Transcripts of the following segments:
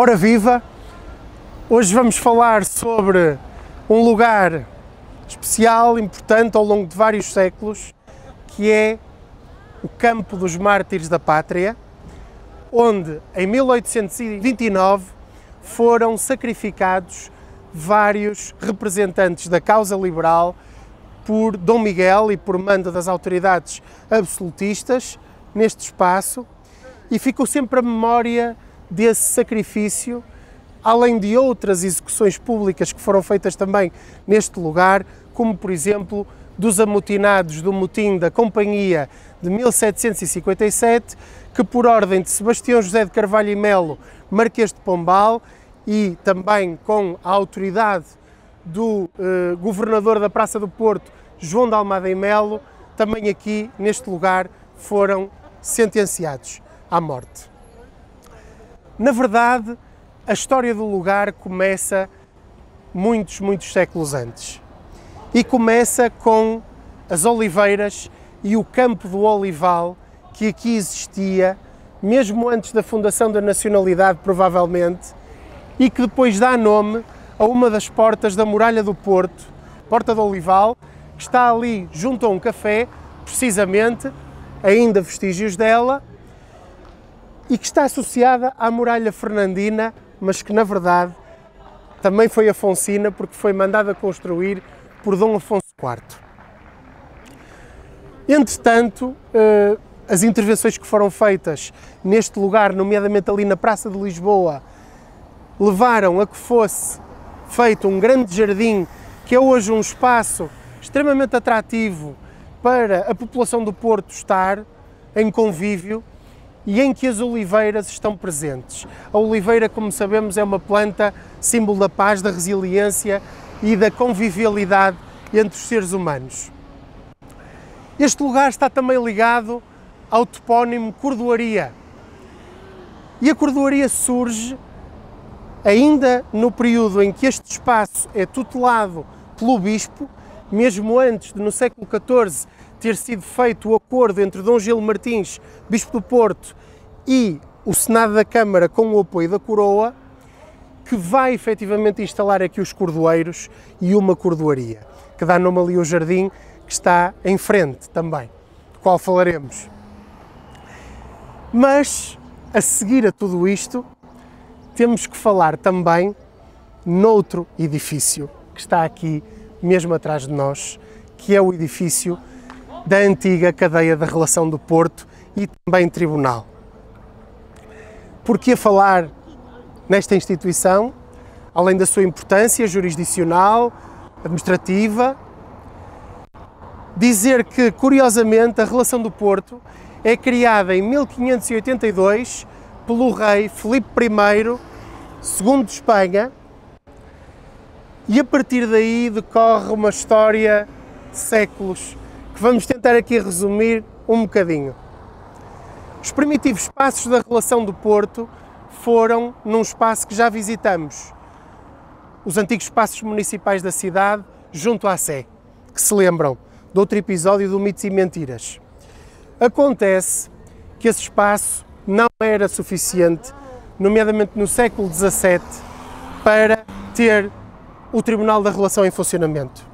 Ora viva! Hoje vamos falar sobre um lugar especial, importante ao longo de vários séculos, que é o Campo dos Mártires da Pátria, onde em 1829 foram sacrificados vários representantes da causa liberal por Dom Miguel e por mando das autoridades absolutistas neste espaço, e ficou sempre a memória desse sacrifício, além de outras execuções públicas que foram feitas também neste lugar, como por exemplo dos amotinados do motim da Companhia de 1757, que por ordem de Sebastião José de Carvalho e Melo, Marquês de Pombal, e também com a autoridade do governador da Praça do Porto, João de Almada e Melo, também aqui neste lugar foram sentenciados à morte. Na verdade, a história do lugar começa muitos séculos antes. E começa com as oliveiras e o campo do olival que aqui existia, mesmo antes da fundação da nacionalidade, provavelmente, e que depois dá nome a uma das portas da Muralha do Porto, Porta do Olival, que está ali junto a um café, precisamente, ainda vestígios dela, e que está associada à Muralha Fernandina, mas que na verdade também foi afonsina, porque foi mandada construir por Dom Afonso IV. Entretanto, as intervenções que foram feitas neste lugar, nomeadamente ali na Praça de Lisboa, levaram a que fosse feito um grande jardim, que é hoje um espaço extremamente atrativo para a população do Porto estar em convívio, e em que as oliveiras estão presentes. A oliveira, como sabemos, é uma planta símbolo da paz, da resiliência e da convivialidade entre os seres humanos. Este lugar está também ligado ao topónimo Cordoaria. E a Cordoaria surge ainda no período em que este espaço é tutelado pelo Bispo, mesmo antes de, no século XIV, ter sido feito o acordo entre Dom Gil Martins, Bispo do Porto, e o Senado da Câmara com o apoio da Coroa, que vai efetivamente instalar aqui os cordoeiros e uma cordoaria, que dá nome ali ao jardim que está em frente também, do qual falaremos. Mas, a seguir a tudo isto, temos que falar também noutro edifício que está aqui mesmo atrás de nós, que é o edifício da antiga cadeia da Relação do Porto e também tribunal. Porque a falar nesta instituição, além da sua importância jurisdicional, administrativa, dizer que, curiosamente, a Relação do Porto é criada em 1582 pelo rei Filipe I, II de Espanha, e a partir daí decorre uma história de séculos que vamos tentar aqui resumir um bocadinho. Os primitivos espaços da Relação do Porto foram num espaço que já visitamos, os antigos espaços municipais da cidade, junto à Sé, que se lembram de outro episódio do Mitos e Mentiras. Acontece que esse espaço não era suficiente, nomeadamente no século XVII, para ter o Tribunal da Relação em funcionamento.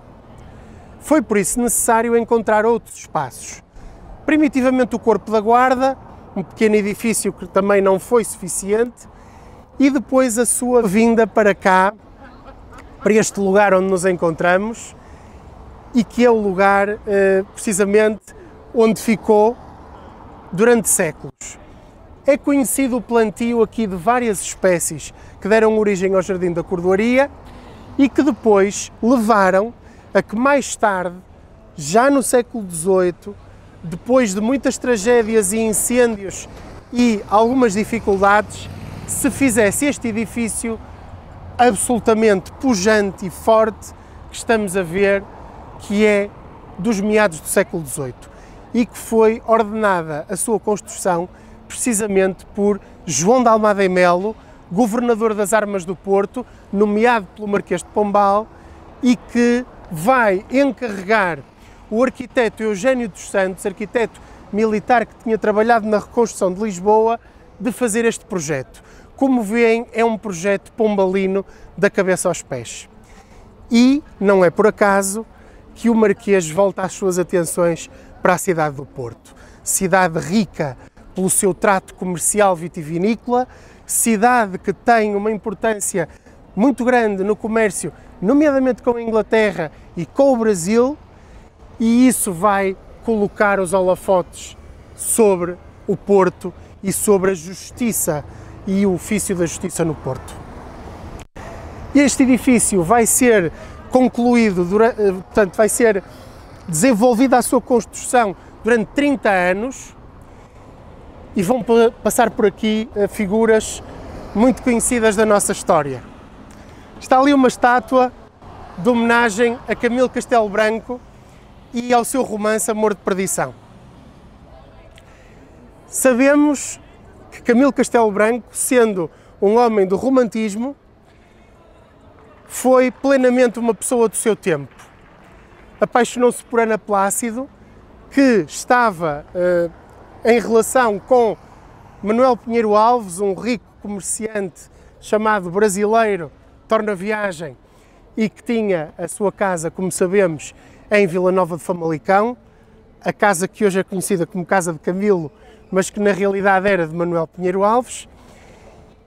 Foi por isso necessário encontrar outros espaços. Primitivamente o Corpo da Guarda, um pequeno edifício que também não foi suficiente, e depois a sua vinda para cá, para este lugar onde nos encontramos, e que é o lugar, precisamente, onde ficou durante séculos. É conhecido o plantio aqui de várias espécies que deram origem ao Jardim da Cordoaria e que depois levaram a que mais tarde, já no século XVIII, depois de muitas tragédias e incêndios e algumas dificuldades, se fizesse este edifício absolutamente pujante e forte que estamos a ver, que é dos meados do século XVIII, e que foi ordenada a sua construção precisamente por João de Almada e Melo, governador das Armas do Porto, nomeado pelo Marquês de Pombal, e que vai encarregar o arquiteto Eugênio dos Santos, arquiteto militar que tinha trabalhado na reconstrução de Lisboa, de fazer este projeto. como veem, é um projeto pombalino da cabeça aos pés. E não é por acaso que o Marquês volta as suas atenções para a cidade do Porto. Cidade rica pelo seu trato comercial vitivinícola, cidade que tem uma importância muito grande no comércio, nomeadamente com a Inglaterra e com o Brasil, e isso vai colocar os holofotes sobre o Porto e sobre a justiça e o ofício da justiça no Porto. Este edifício vai ser concluído, portanto, vai ser desenvolvida a sua construção durante 30 anos e vão passar por aqui figuras muito conhecidas da nossa história. Está ali uma estátua de homenagem a Camilo Castelo Branco e ao seu romance Amor de Perdição. Sabemos que Camilo Castelo Branco, sendo um homem do romantismo, foi plenamente uma pessoa do seu tempo. Apaixonou-se por Ana Plácido, que estava em relação com Manuel Pinheiro Alves, um rico comerciante chamado brasileiro, torna-viagem, e que tinha a sua casa, como sabemos, em Vila Nova de Famalicão, a casa que hoje é conhecida como Casa de Camilo, mas que na realidade era de Manuel Pinheiro Alves,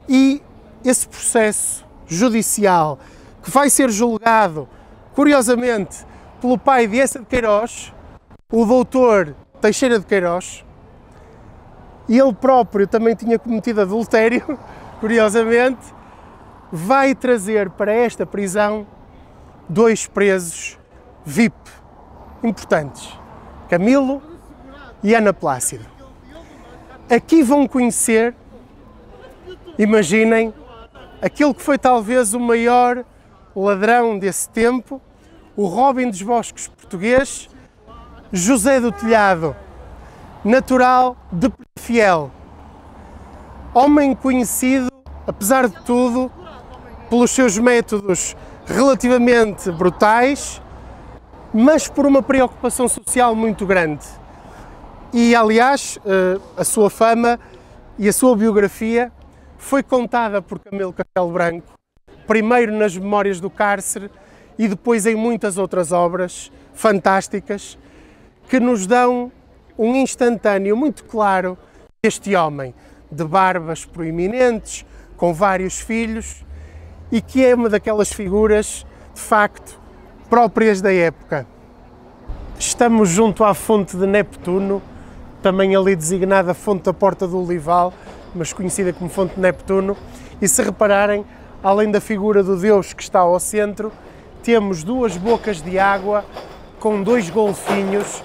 e esse processo judicial, que vai ser julgado, curiosamente, pelo pai de Eça de Queiroz, o doutor Teixeira de Queiroz, e ele próprio também tinha cometido adultério, curiosamente, vai trazer para esta prisão 2 presos VIP importantes, Camilo e Ana Plácido. Aqui vão conhecer, imaginem, aquele que foi talvez o maior ladrão desse tempo, o Robin dos Bosques português, José do Telhado, natural de Penafiel. Homem conhecido, apesar de tudo, pelos seus métodos relativamente brutais, mas por uma preocupação social muito grande. E, aliás, a sua fama e a sua biografia foi contada por Camilo Castelo Branco, primeiro nas Memórias do Cárcere e depois em muitas outras obras fantásticas que nos dão um instantâneo muito claro deste homem, de barbas proeminentes, com vários filhos, e que é uma daquelas figuras, de facto, próprias da época. Estamos junto à fonte de Neptuno, também ali designada Fonte da Porta do Olival, mas conhecida como Fonte de Neptuno, e se repararem, além da figura do Deus que está ao centro, temos 2 bocas de água com 2 golfinhos,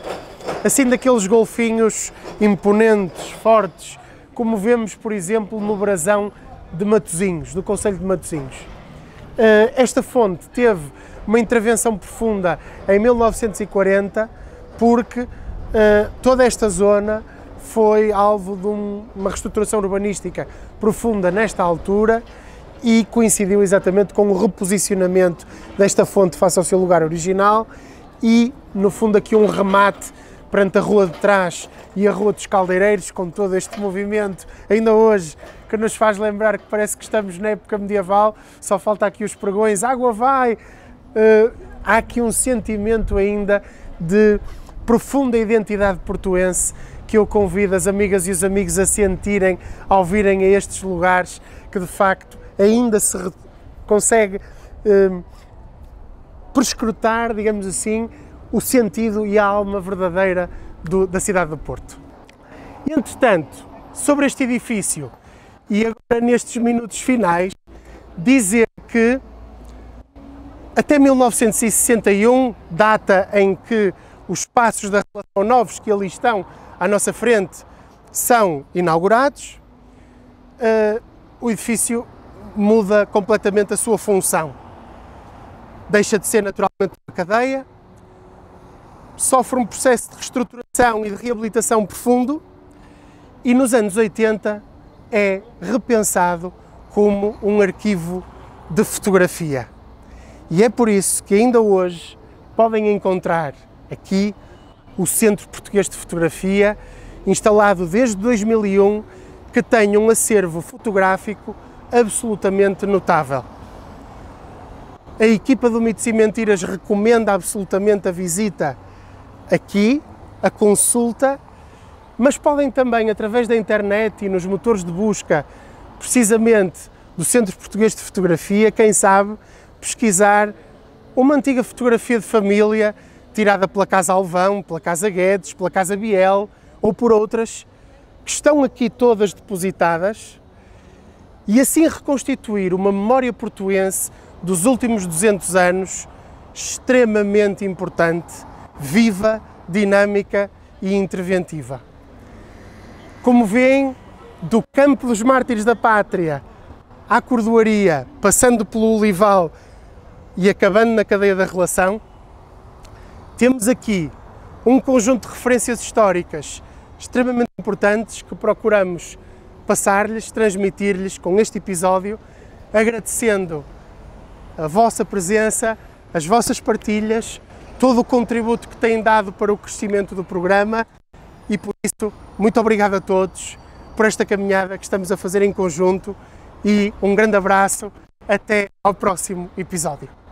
assim daqueles golfinhos imponentes, fortes, como vemos, por exemplo, no brasão de Matosinhos, do concelho de Matosinhos. Esta fonte teve uma intervenção profunda em 1940, porque toda esta zona foi alvo de uma reestruturação urbanística profunda nesta altura e coincidiu exatamente com o reposicionamento desta fonte face ao seu lugar original e, no fundo, aqui um remate perante a Rua de Trás e a Rua dos Caldeireiros, com todo este movimento, ainda hoje, que nos faz lembrar que parece que estamos na época medieval, só falta aqui os pregões, água vai! Há aqui um sentimento ainda de profunda identidade portuense que eu convido as amigas e os amigos a sentirem ao virem a estes lugares que de facto ainda se consegue prescrutar, digamos assim, o sentido e a alma verdadeira da cidade do Porto. Entretanto, sobre este edifício, e agora nestes minutos finais, dizer que até 1961, data em que os passos da relação novos que ali estão à nossa frente são inaugurados, o edifício muda completamente a sua função. Deixa de ser naturalmente uma cadeia, sofre um processo de reestruturação e de reabilitação profundo e nos anos 80 é repensado como um arquivo de fotografia. E é por isso que ainda hoje podem encontrar aqui o Centro Português de Fotografia, instalado desde 2001, que tem um acervo fotográfico absolutamente notável. A equipa do Mitos e Mentiras recomenda absolutamente a visita aqui, a consulta, mas podem também, através da internet e nos motores de busca, precisamente do Centro Português de Fotografia, quem sabe, pesquisar uma antiga fotografia de família tirada pela Casa Alvão, pela Casa Guedes, pela Casa Biel ou por outras, que estão aqui todas depositadas, e assim reconstituir uma memória portuense dos últimos 200 anos, extremamente importante, viva, dinâmica e interventiva. Como veem, do Campo dos Mártires da Pátria à Cordoaria, passando pelo Olival e acabando na Cadeia da Relação, temos aqui um conjunto de referências históricas extremamente importantes que procuramos passar-lhes, transmitir-lhes com este episódio, agradecendo a vossa presença, as vossas partilhas, todo o contributo que têm dado para o crescimento do programa, e por isso, muito obrigado a todos por esta caminhada que estamos a fazer em conjunto, e um grande abraço, até ao próximo episódio.